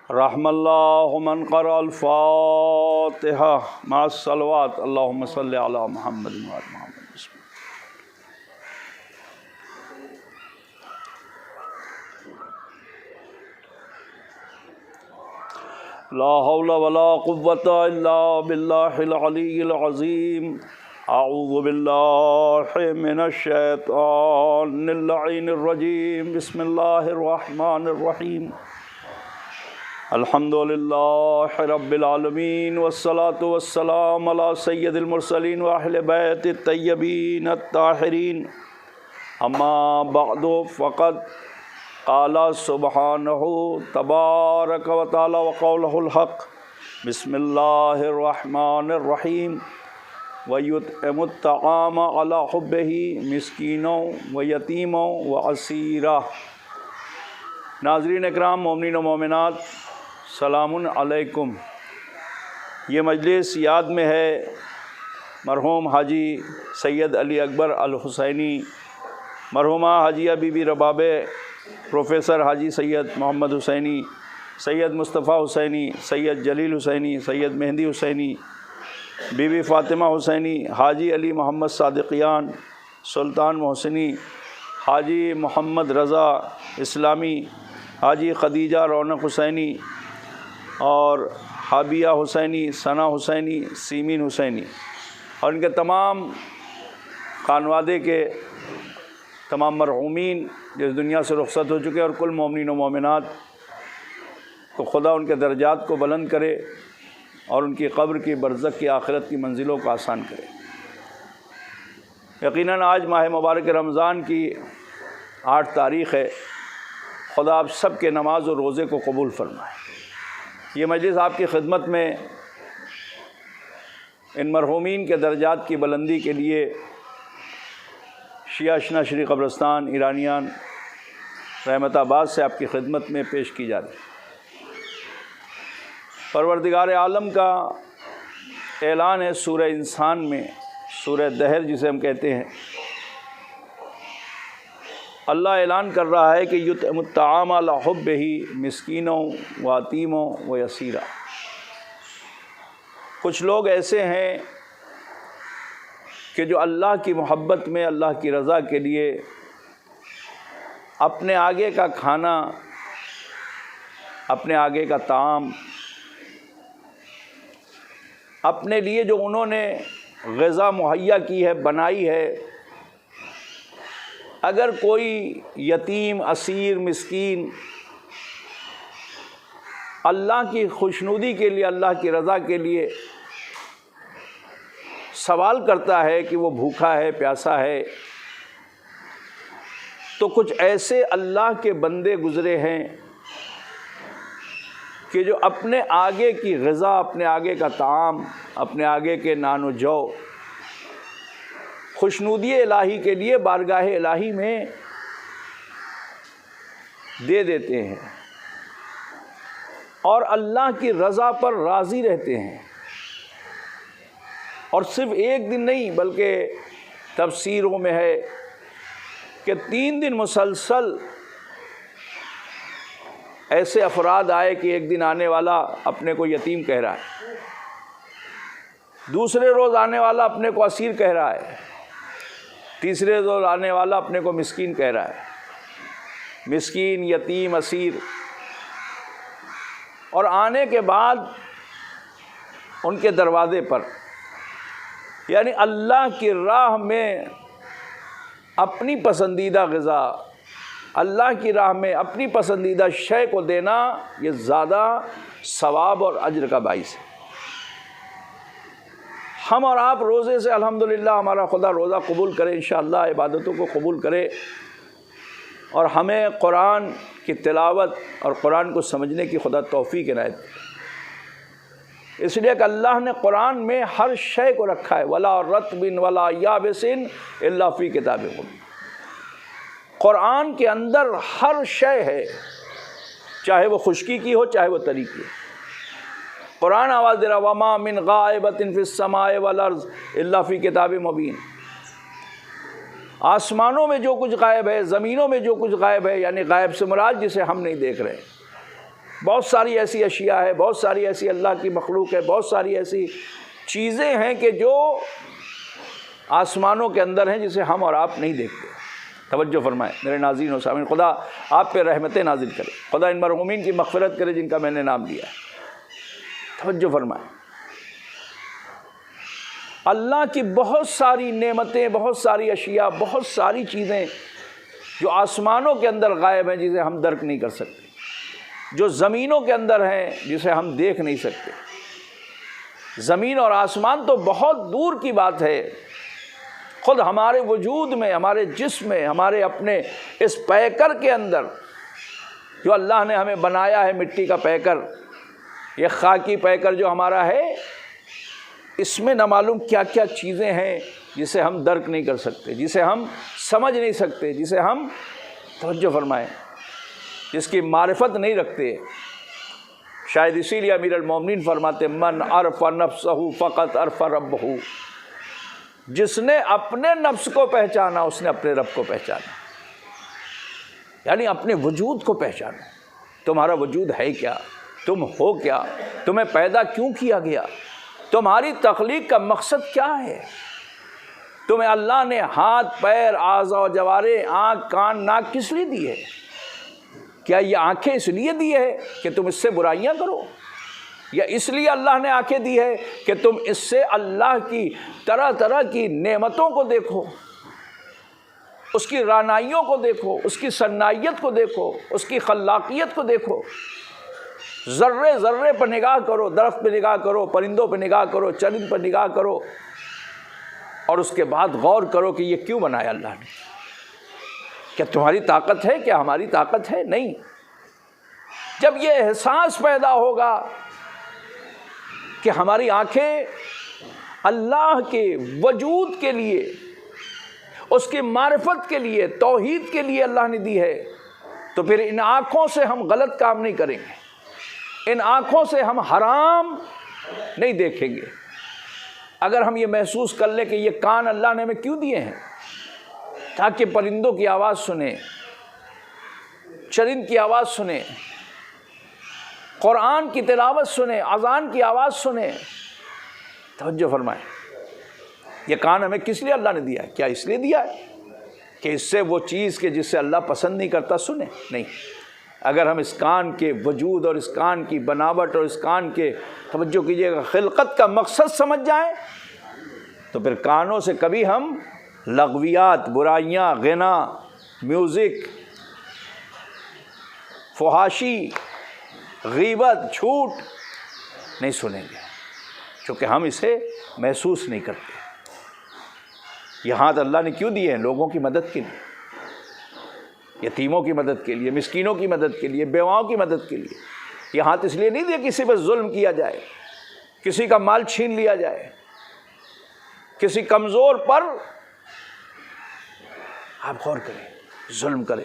رحم اللہ من قرأ الفاتحہ مع الصلوات اللہم صلی علی محمد وعلی محمد. بسم اللہ. لا حول ولا قوة الا باللہ العلی العظیم. اعوذ باللہ من الشیطان اللعین الرجیم. بسم اللہ الرحمن الرحیم. الحمد للہ رب العالمین والصلاة والسلام علی سید المرسلین واہل بیت الطیبین الطاہرین. اما بعد فقد قال سبحانہ تبارک و تعالی وقولہ الحق. بسم اللہ الرحمن الرحیم. وَيُطْعِمُ الطَّعَامَ عَلَى حُبِّهِ مِسْكِينًا وَيَتِيمًا وَأَسِيرًا. ناظرین اکرام، مومنین و مومنات، سلام علیکم. یہ مجلس یاد میں ہے مرحوم حاجی سید علی اکبر Alhusaini, مرحومہ حاجیہ be be Rabab, professor Haji Syed Muhammad Hussaini, Syed Mustafa Hussaini, Syed Jalil Hussaini, Syed mehndi Hussaini, be be Fatima حسینی، حاجی علی محمد صادقیان، سلطان محسنی، حاجی محمد رضا اسلامی، حاجی خدیجہ رونق حسینی اور حابیہ حسینی، ثنا حسینی، سیمین حسینی، اور ان کے تمام خانوادے کے تمام مرحومین جو اس دنیا سے رخصت ہو چکے، اور کل مومنین و مومنات کو خدا ان کے درجات کو بلند کرے اور ان کی قبر کی برزخ کی آخرت کی منزلوں کو آسان کرے. یقیناً آج ماہ مبارک رمضان کی 8 تاریخ ہے. خدا آپ سب کے نماز و روزے کو قبول فرمائے. یہ مجلس آپ کی خدمت میں ان مرحومین کے درجات کی بلندی کے لیے شیعہ اشنا شری قبرستان ایرانیان رحمت آباد سے آپ کی خدمت میں پیش کی جاتی ہے. پروردگار عالم کا اعلان ہے سورہ انسان میں، سورہ دہر جسے ہم کہتے ہیں. اللہ اعلان کر رہا ہے کہ یطعم الطعام علی حبہ مسکینوں و یتیموں و اسیرا. کچھ لوگ ایسے ہیں کہ جو اللہ کی محبت میں، اللہ کی رضا کے لیے اپنے آگے کا کھانا، اپنے آگے کا طعام، اپنے لیے جو انہوں نے غذا مہیا کی ہے، بنائی ہے، اگر کوئی یتیم، اسیر، مسکین اللہ کی خوشنودی کے لیے، اللہ کی رضا کے لیے سوال کرتا ہے کہ وہ بھوکا ہے، پیاسا ہے، تو کچھ ایسے اللہ کے بندے گزرے ہیں کہ جو اپنے آگے کی غذا، اپنے آگے کا طعام، اپنے آگے کے نان و جو خوشنودی الہی کے لیے بارگاہ الہی میں دے دیتے ہیں اور اللہ کی رضا پر راضی رہتے ہیں. اور صرف ایک دن نہیں، بلکہ تفسیروں میں ہے کہ 3 دن مسلسل ایسے افراد آئے کہ ایک دن آنے والا اپنے کو یتیم کہہ رہا ہے، دوسرے روز آنے والا اپنے کو اسیر کہہ رہا ہے، تیسرے روز آنے والا اپنے کو مسکین کہہ رہا ہے. مسکین، یتیم، اسیر. اور آنے کے بعد ان کے دروازے پر، یعنی اللہ کی راہ میں اپنی پسندیدہ غذا، اللہ کی راہ میں اپنی پسندیدہ شے کو دینا، یہ زیادہ ثواب اور اجر کا باعث ہے. ہم اور آپ روزے سے الحمدللہ ہمارا خدا روزہ قبول کرے، انشاءاللہ عبادتوں کو قبول کرے، اور ہمیں قرآن کی تلاوت اور قرآن کو سمجھنے کی خدا توفیق عنایت کرے. اس لیے کہ اللہ نے قرآن میں ہر شے کو رکھا ہے، وَلَا رَطْبٍ وَلَا يَابِسٍ إِلَّا فِي كِتَابٍ مُبِينٍ. قرآن کے اندر ہر شے ہے، چاہے وہ خشکی کی ہو، چاہے وہ تری کی ہو. قرآن آواز دے رہا وَمَا مِنْ غَائِبَةٍ فِي السَّمَاءِ وَالْأَرْضِ إِلَّا فِي كِتَابٍ مُبِينٍ. آسمانوں میں جو کچھ غائب ہے، زمینوں میں جو کچھ غائب ہے، یعنی غائب سے مراد جسے ہم نہیں دیکھ رہے، بہت ساری ایسی اشیاء ہے، بہت ساری ایسی اللہ کی مخلوق ہے، بہت ساری ایسی چیزیں ہیں کہ جو آسمانوں کے اندر ہیں جسے ہم اور آپ نہیں دیکھتے۔ توجہ فرمائیں میرے ناظرین و سامعین، خدا آپ پہ رحمتیں نازل کرے، خدا ان مرحومین کی مغفرت کرے جن کا میں نے نام لیا ہے۔ توجہ فرمائیں، اللہ کی بہت ساری نعمتیں، بہت ساری اشیاء، بہت ساری چیزیں جو آسمانوں کے اندر غائب ہیں جسے ہم درک نہیں کر سکتے، جو زمینوں کے اندر ہیں جسے ہم دیکھ نہیں سکتے۔ زمین اور آسمان تو بہت دور کی بات ہے، خود ہمارے وجود میں، ہمارے جسم میں، ہمارے اپنے اس پیکر کے اندر جو اللہ نے ہمیں بنایا ہے، مٹی کا پیکر، یہ خاکی پیکر جو ہمارا ہے، اس میں نہ معلوم کیا کیا چیزیں ہیں جسے ہم درک نہیں کر سکتے، جسے ہم سمجھ نہیں سکتے، جسے ہم، توجہ فرمائیں، جس کی معرفت نہیں رکھتے۔ شاید اسی لیے امیر المومنین فرماتے من عرف نفسہ فقط عرف ربہ، جس نے اپنے نفس کو پہچانا اس نے اپنے رب کو پہچانا، یعنی اپنے وجود کو پہچانا۔ تمہارا وجود ہے کیا؟ تم ہو کیا؟ تمہیں پیدا کیوں کیا گیا؟ تمہاری تخلیق کا مقصد کیا ہے؟ تمہیں اللہ نے ہاتھ، پیر، اعضاء و جوارح، آنکھ، کان، ناک کس لیے دی ہے؟ کیا یہ آنکھیں اس لیے دی ہے کہ تم اس سے برائیاں کرو، یا اس لیے اللہ نے آنکھیں دی ہے کہ تم اس سے اللہ کی طرح طرح کی نعمتوں کو دیکھو، اس کی رعنائیوں کو دیکھو، اس کی صنائیت کو دیکھو، اس کی خلاقیت کو دیکھو، ذرے ذرے پر نگاہ کرو، درخت پہ نگاہ کرو، پرندوں پہ نگاہ کرو، چرند پر نگاہ کرو، اور اس کے بعد غور کرو کہ یہ کیوں بنایا اللہ نے؟ کیا تمہاری طاقت ہے؟ کیا ہماری طاقت ہے؟ نہیں۔ جب یہ احساس پیدا ہوگا کہ ہماری آنکھیں اللہ کے وجود کے لیے، اس کی معرفت کے لیے، توحید کے لیے اللہ نے دی ہے، تو پھر ان آنکھوں سے ہم غلط کام نہیں کریں گے، ان آنکھوں سے ہم حرام نہیں دیکھیں گے۔ اگر ہم یہ محسوس کر لیں کہ یہ کان اللہ نے ہمیں کیوں دیے ہیں؟ تاکہ پرندوں کی آواز سنیں، چرند کی آواز سنیں، قرآن کی تلاوت سنیں، اذان کی آواز سنیں۔ توجہ فرمائیں، یہ کان ہمیں کس لیے اللہ نے دیا ہے؟ کیا اس لیے دیا ہے کہ اس سے وہ چیز کہ جس سے اللہ پسند نہیں کرتا سنیں؟ نہیں۔ اگر ہم اس کان کے وجود اور اس کان کی بناوٹ اور اس کان کے، توجہ کیجیے گا، خلقت کا مقصد سمجھ جائیں تو پھر کانوں سے کبھی ہم لغویات، برائیاں، غنا، میوزک، فحاشی، غیبت، جھوٹ نہیں سنیں گے، چونکہ ہم اسے محسوس نہیں کرتے۔ یہ ہاتھ اللہ نے کیوں دیے ہیں؟ لوگوں کی مدد کے لیے، یتیموں کی مدد کے لیے، مسکینوں کی مدد کے لیے، بیواؤں کی مدد کے لیے۔ یہ ہاتھ اس لیے نہیں دیے کسی پہ ظلم کیا جائے، کسی کا مال چھین لیا جائے، کسی کمزور پر آپ غور کریں، ظلم کرے،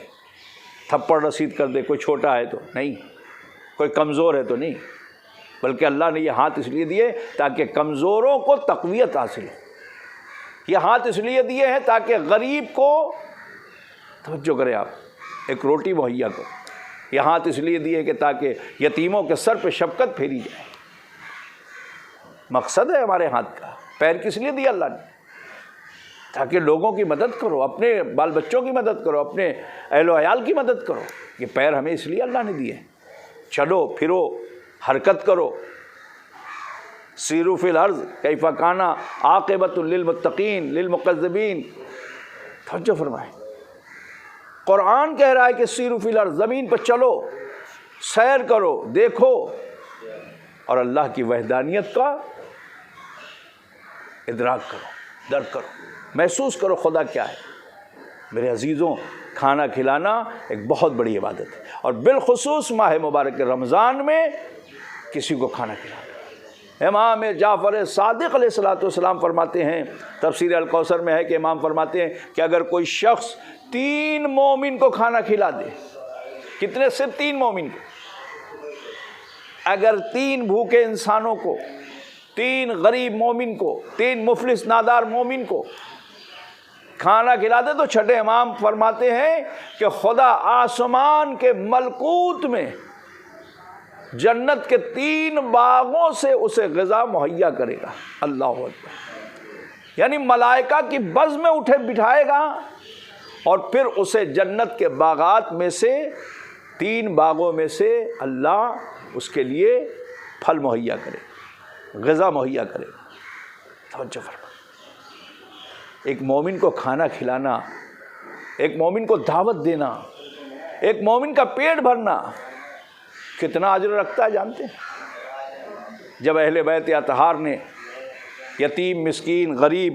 تھپڑ رسید کر دے، کوئی چھوٹا ہے تو نہیں، کوئی کمزور ہے تو نہیں، بلکہ اللہ نے یہ ہاتھ اس لیے دیے تاکہ کمزوروں کو تقویت حاصل ہو۔ یہ ہاتھ اس لیے دیے ہیں تاکہ غریب کو، توجہ کریں آپ، ایک روٹی مہیا کرو۔ یہ ہاتھ اس لیے دیے کہ تاکہ یتیموں کے سر پہ شفقت پھیری جائے۔ مقصد ہے ہمارے ہاتھ کا۔ پیر کس لیے دیا اللہ نے؟ تاکہ لوگوں کی مدد کرو، اپنے بال بچوں کی مدد کرو، اپنے اہل و عیال کی مدد کرو۔ یہ پیر ہمیں اس لیے اللہ نے دیے ہیں، چلو پھرو، حرکت کرو۔ سیروا فی الارض کیف کان عاقبۃ للمتقین للمکذبین۔ توجہ فرمائیں، قرآن کہہ رہا ہے کہ سیروا فی الارض، زمین پر چلو، سیر کرو، دیکھو، اور اللہ کی وحدانیت کا ادراک کرو، درک کرو، محسوس کرو خدا کیا ہے۔ میرے عزیزوں، کھانا کھلانا ایک بہت بڑی عبادت ہے، اور بالخصوص ماہ مبارک رمضان میں کسی کو کھانا کھلانا۔ امام جعفر صادق علیہ السلام فرماتے ہیں، تفسیر الکوثر میں ہے کہ امام فرماتے ہیں کہ اگر کوئی شخص 3 مومن کو کھانا کھلا دے، کتنے؟ صرف 3 مومن کو۔ اگر 3 بھوکے انسانوں کو، 3 غریب مومن کو، 3 مفلس نادار مومن کو کھانا کھلا دے تو چھٹے امام فرماتے ہیں کہ خدا آسمان کے ملکوت میں جنت کے 3 باغوں سے اسے غذا مہیا کرے گا۔ اللہ اکبر، یعنی ملائکہ کی بز میں اٹھے بٹھائے گا اور پھر اسے جنت کے باغات میں سے 3 باغوں میں سے اللہ اس کے لیے پھل مہیا کرے، غذا مہیا کرے۔ توجہ فرما، ایک مومن کو کھانا کھلانا، ایک مومن کو دعوت دینا، ایک مومن کا پیٹ بھرنا کتنا اجر رکھتا ہے جانتے ہیں؟ جب اہل بیت اطہار نے یتیم، مسکین، غریب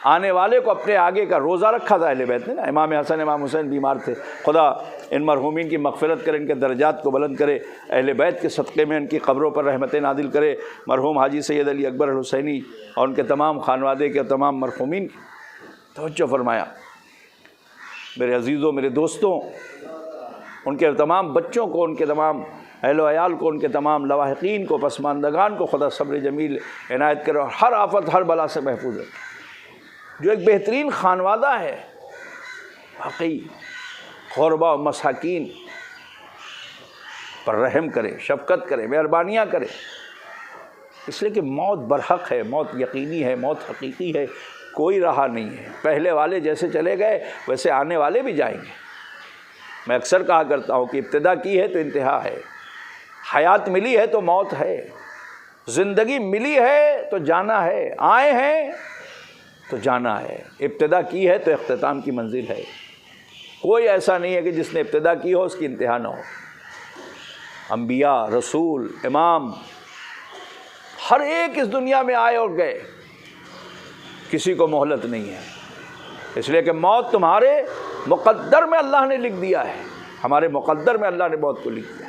آنے والے کو اپنے آگے کا روزہ رکھا تھا اہل بیت نے نا، امام حسن امام حسین بیمار تھے، خدا ان مرحومین کی مغفرت کرے، ان کے درجات کو بلند کرے، اہل بیت کے صدقے میں ان کی قبروں پر رحمتیں نازل کرے، مرحوم حاجی سید علی اکبر الحسینی اور ان کے تمام خانوادے کے تمام مرحومین کی توجہ فرمایا۔ میرے عزیزوں، میرے دوستوں، ان کے تمام بچوں کو، ان کے تمام اہل و عیال کو، ان کے تمام لواحقین کو، پسماندگان کو خدا صبر جمیل عنایت کرے اور ہر آفت، ہر بلا سے محفوظ رکھے۔ جو ایک بہترین خانوادہ ہے، واقعی غربا و مساکین پر رحم کرے، شفقت کرے، مہربانیاں کرے، اس لیے کہ موت برحق ہے، موت یقینی ہے، موت حقیقی ہے، کوئی رہا نہیں ہے۔ پہلے والے جیسے چلے گئے ویسے آنے والے بھی جائیں گے۔ میں اکثر کہا کرتا ہوں کہ ابتدا کی ہے تو انتہا ہے، حیات ملی ہے تو موت ہے، زندگی ملی ہے تو جانا ہے، آئے ہیں تو جانا ہے، ابتدا کی ہے تو اختتام کی منزل ہے۔ کوئی ایسا نہیں ہے کہ جس نے ابتدا کی ہو اس کی انتہا نہ ہو۔ انبیاء، رسول، امام، ہر ایک اس دنیا میں آئے اور گئے، کسی کو مہلت نہیں ہے، اس لیے کہ موت تمہارے مقدر میں اللہ نے لکھ دیا ہے، ہمارے مقدر میں اللہ نے موت کو لکھ دیا۔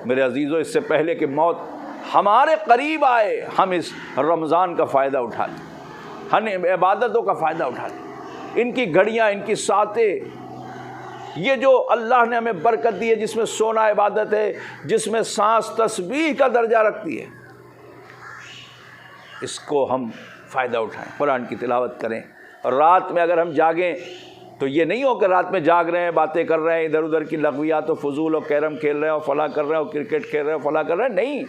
میرے عزیزوں، اس سے پہلے کہ موت ہمارے قریب آئے، ہم اس رمضان کا فائدہ اٹھا لیں، ہم عبادتوں کا فائدہ اٹھا لیں، ان کی گھڑیاں، ان کی ساعتیں، یہ جو اللہ نے ہمیں برکت دی ہے، جس میں سونا عبادت ہے، جس میں سانس تسبیح کا درجہ رکھتی ہے، اس کو ہم فائدہ اٹھائیں، قرآن کی تلاوت کریں۔ اور رات میں اگر ہم جاگیں تو یہ نہیں ہو کہ رات میں جاگ رہے ہیں، باتیں کر رہے ہیں، ادھر ادھر کی لغویات و فضول، اور کیرم کھیل رہے ہیں، اور فلاں کر رہے ہیں، اور کرکٹ کھیل رہے ہیں، اور فلاں کر رہے ہیں، نہیں۔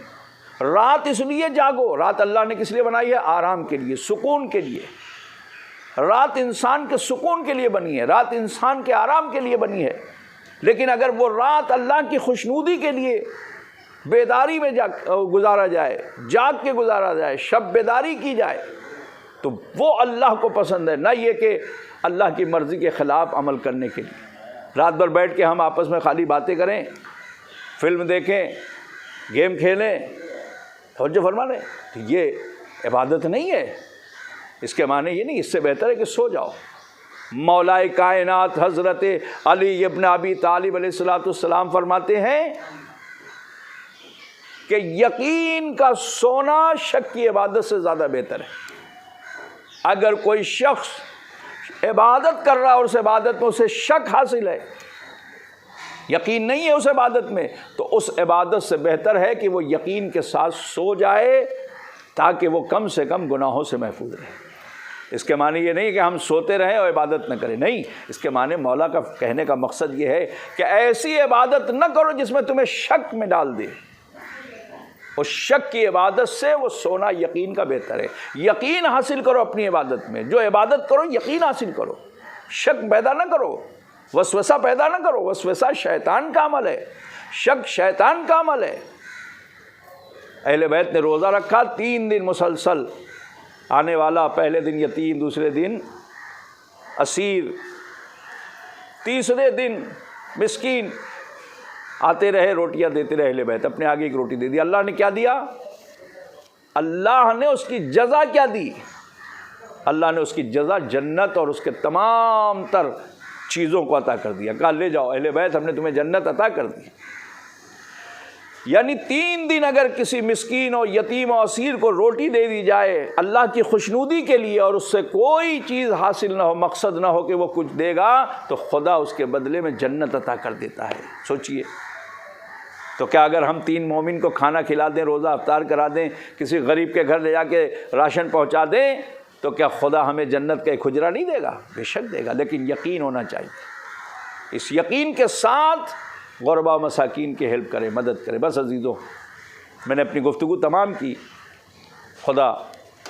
رات اس لیے جاگو، رات اللہ نے کس لیے بنائی ہے؟ آرام کے لیے، سکون کے لیے۔ رات انسان کے سکون کے لیے بنی ہے، رات انسان کے آرام کے لیے بنی ہے، لیکن اگر وہ رات اللہ کی خوشنودی کے لیے بیداری میں گزارا جائے، جاگ کے گزارا جائے، شب بیداری کی جائے، تو وہ اللہ کو پسند ہے، نہ یہ کہ اللہ کی مرضی کے خلاف عمل کرنے کے لیے۔ رات بھر بیٹھ کے ہم آپس میں خالی باتیں کریں، فلم دیکھیں، گیم کھیلیں، توجہ فرما لیں، تو یہ عبادت نہیں ہے۔ اس کے معنی یہ نہیں، اس سے بہتر ہے کہ سو جاؤ۔ مولا کائنات حضرت علی ابن ابی طالب علیہ السلام فرماتے ہیں کہ یقین کا سونا شک کی عبادت سے زیادہ بہتر ہے۔ اگر کوئی شخص عبادت کر رہا ہے اور اس عبادت میں اسے شک حاصل ہے، یقین نہیں ہے اس عبادت میں، تو اس عبادت سے بہتر ہے کہ وہ یقین کے ساتھ سو جائے، تاکہ وہ کم سے کم گناہوں سے محفوظ رہے۔ اس کے معنی یہ نہیں کہ ہم سوتے رہیں اور عبادت نہ کریں، نہیں، اس کے معنی مولا کا کہنے کا مقصد یہ ہے کہ ایسی عبادت نہ کرو جس میں تمہیں شک میں ڈال دے۔ اس شک کی عبادت سے وہ سونا یقین کا بہتر ہے۔ یقین حاصل کرو اپنی عبادت میں، جو عبادت کرو یقین حاصل کرو، شک پیدا نہ کرو، وسوسہ پیدا نہ کرو۔ وسوسہ شیطان کا عمل ہے، شک شیطان کا عمل ہے۔ اہل بیت نے روزہ رکھا 3 دن مسلسل، آنے والا پہلے دن یتیم، دوسرے دن اسیر، تیسرے دن مسکین، آتے رہے، روٹیاں دیتے رہے اہل بیت، اپنے آگے ایک روٹی دے دی۔ اللہ نے کیا دیا؟ اللہ نے اس کی جزا کیا دی؟ اللہ نے اس کی جزا جنت اور اس کے تمام تر چیزوں کو عطا کر دیا۔ کہا لے جاؤ اہل بیت، ہم نے تمہیں جنت عطا کر دی۔ یعنی 3 دن اگر کسی مسکین اور یتیم اور اسیر کو روٹی دے دی جائے اللہ کی خوشنودی کے لیے، اور اس سے کوئی چیز حاصل نہ ہو، مقصد نہ ہو کہ وہ کچھ دے گا، تو خدا اس کے بدلے میں جنت عطا کر دیتا ہے۔ سوچئے، تو کیا اگر ہم 3 مومن کو کھانا کھلا دیں، روزہ افطار کرا دیں، کسی غریب کے گھر لے جا کے راشن پہنچا دیں، تو کیا خدا ہمیں جنت کا ایک حجرہ نہیں دے گا؟ بے شک دے گا، لیکن یقین ہونا چاہیے۔ اس یقین کے ساتھ غربا مساکین کی ہیلپ کرے، مدد کرے۔ بس عزیزوں، میں نے اپنی گفتگو تمام کی۔ خدا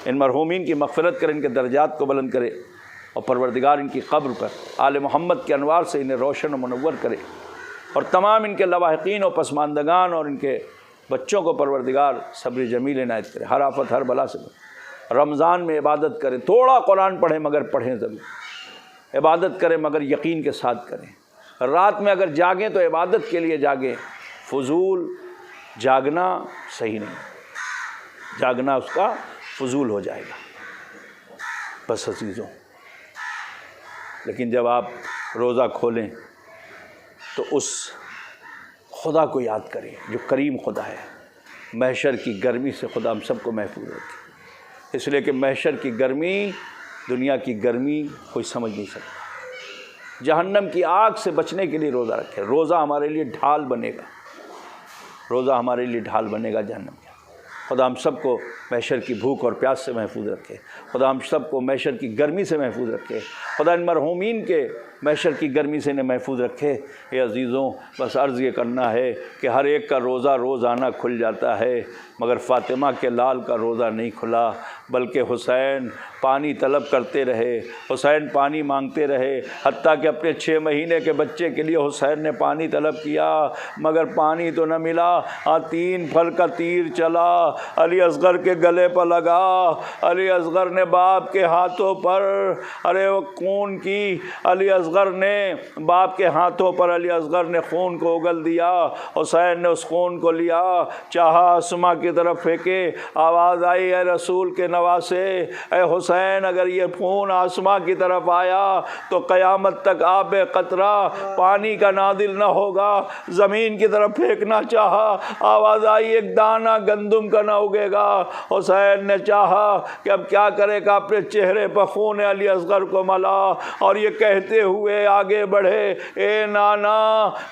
ان مرحومین کی مغفرت کرے، ان کے درجات کو بلند کرے، اور پروردگار ان کی قبر پر آل محمد کے انوار سے انہیں روشن و منور کرے، اور تمام ان کے لواحقین و پسماندگان اور ان کے بچوں کو پروردگار صبر جمیل عنایت کرے، ہر آفت ہر بلا سے۔ رمضان میں عبادت کریں، تھوڑا قرآن پڑھیں مگر پڑھیں ضرور، عبادت کریں مگر یقین کے ساتھ کریں۔ رات میں اگر جاگیں تو عبادت کے لیے جاگیں، فضول جاگنا صحیح نہیں، جاگنا اس کا فضول ہو جائے گا۔ بس عزیزوں، لیکن جب آپ روزہ کھولیں تو اس خدا کو یاد کریں جو کریم خدا ہے۔ محشر کی گرمی سے خدا ہم سب کو محفوظ رکھے، اس لیے کہ محشر کی گرمی دنیا کی گرمی کوئی سمجھ نہیں سکتا۔ جہنم کی آگ سے بچنے کے لیے روزہ رکھے، روزہ ہمارے لیے ڈھال بنے گا، روزہ ہمارے لیے ڈھال بنے گا جہنم کا۔ خدا ہم سب کو محشر کی بھوک اور پیاس سے محفوظ رکھے، خدا ہم سب کو محشر کی گرمی سے محفوظ رکھے، خدا ان مرحومین کے محشر کی گرمی سے انہیں محفوظ رکھے۔ اے عزیزوں، بس عرض یہ کرنا ہے کہ ہر ایک کا روزہ روزانہ کھل جاتا ہے، مگر فاطمہ کے لال کا روزہ نہیں کھلا، بلکہ حسین پانی طلب کرتے رہے، حسین پانی مانگتے رہے، حتیٰ کہ اپنے 6 مہینے کے بچے کے لیے حسین نے پانی طلب کیا، مگر پانی تو نہ ملا۔ 3 پھل کا تیر چلا، علی اصغر کے گلے پر لگا، علی اصغر نے باپ کے ہاتھوں پر وہ خون کی، علی اصغر نے باپ کے ہاتھوں پر علی اصغر نے خون کو اگل دیا، حسین نے اس خون کو لیا، چاہا آسماں کی طرف پھینکے، آواز آئی اے رسول کے نواسے، اے حسین اگر یہ خون آسماں کی طرف آیا تو قیامت تک آب قطرہ پانی کا نازل نہ ہوگا، زمین کی طرف پھینکنا چاہا، آواز آئی ایک دانہ گندم کا نہ اگے گا۔ حسین نے چاہا کہ اب کیا کرے گا، اپنے چہرے پر خون علی اصغر کو ملا اور یہ کہتے ہوئے آگے بڑھے، اے نانا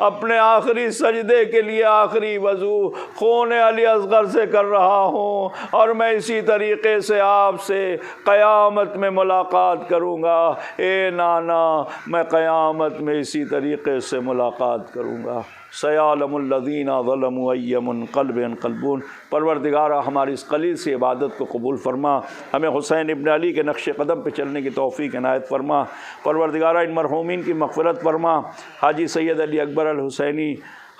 اپنے آخری سجدے کے لیے آخری وضو خون علی اصغر سے کر رہا ہوں، اور میں اسی طریقے سے آپ سے قیامت میں ملاقات کروں گا۔ اے نانا میں قیامت میں اسی طریقے سے ملاقات کروں گا۔ سیعلم الذین ظلموا ای منقلب ینقلبون۔ پروردگارہ ہماری اس قلیل سی عبادت کو قبول فرما، ہمیں حسین ابن علی کے نقش قدم پہ چلنے کی توفیق عنایت فرما۔ پروردگارہ ان مرحومین کی مغفرت فرما، حاجی سید علی اکبر الحسینی،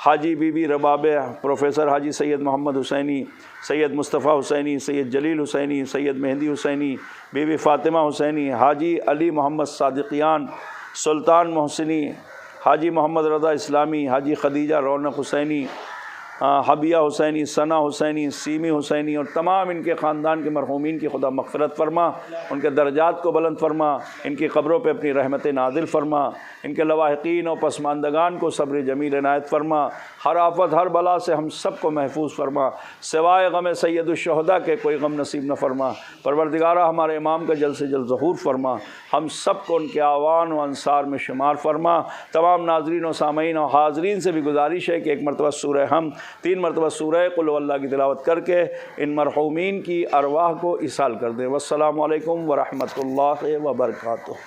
حاجی be be Rabab, professor Haji Syed Muhammad Hussaini, Syed Mustafa Hussaini, Syed Jalil Hussaini, Syed Mahdi Hussaini, be be Fatima حسینی، حاجی علی محمد صادقیان، سلطان محسنی، حاجی محمد رضا اسلامی، حاجی خدیجہ رونق حسینی، حبیہ حسینی، ثنا حسینی، سیمی حسینی، اور تمام ان کے خاندان کے مرحومین کی خدا مغفرت فرما، ان کے درجات کو بلند فرما، ان کی قبروں پہ اپنی رحمت نازل فرما، ان کے لواحقین و پسماندگان کو صبر جمیل عنایت فرما، ہر آفت ہر بلا سے ہم سب کو محفوظ فرما، سوائے غم سید الشہداء کے کوئی غم نصیب نہ فرما۔ پروردگارہ ہمارے امام کا جلد سے جلد ظہور فرما، ہم سب کو ان کے اعوان و انصار میں شمار فرما۔ تمام ناظرین و سامعین و حاضرین سے بھی گزارش ہے کہ ایک مرتبہ سورہ حمد، 3 مرتبہ سورہ قل هو اللہ کی تلاوت کر کے ان مرحومین کی ارواح کو ایصال کر دیں۔ والسلام علیکم ورحمۃ اللہ وبرکاتہ۔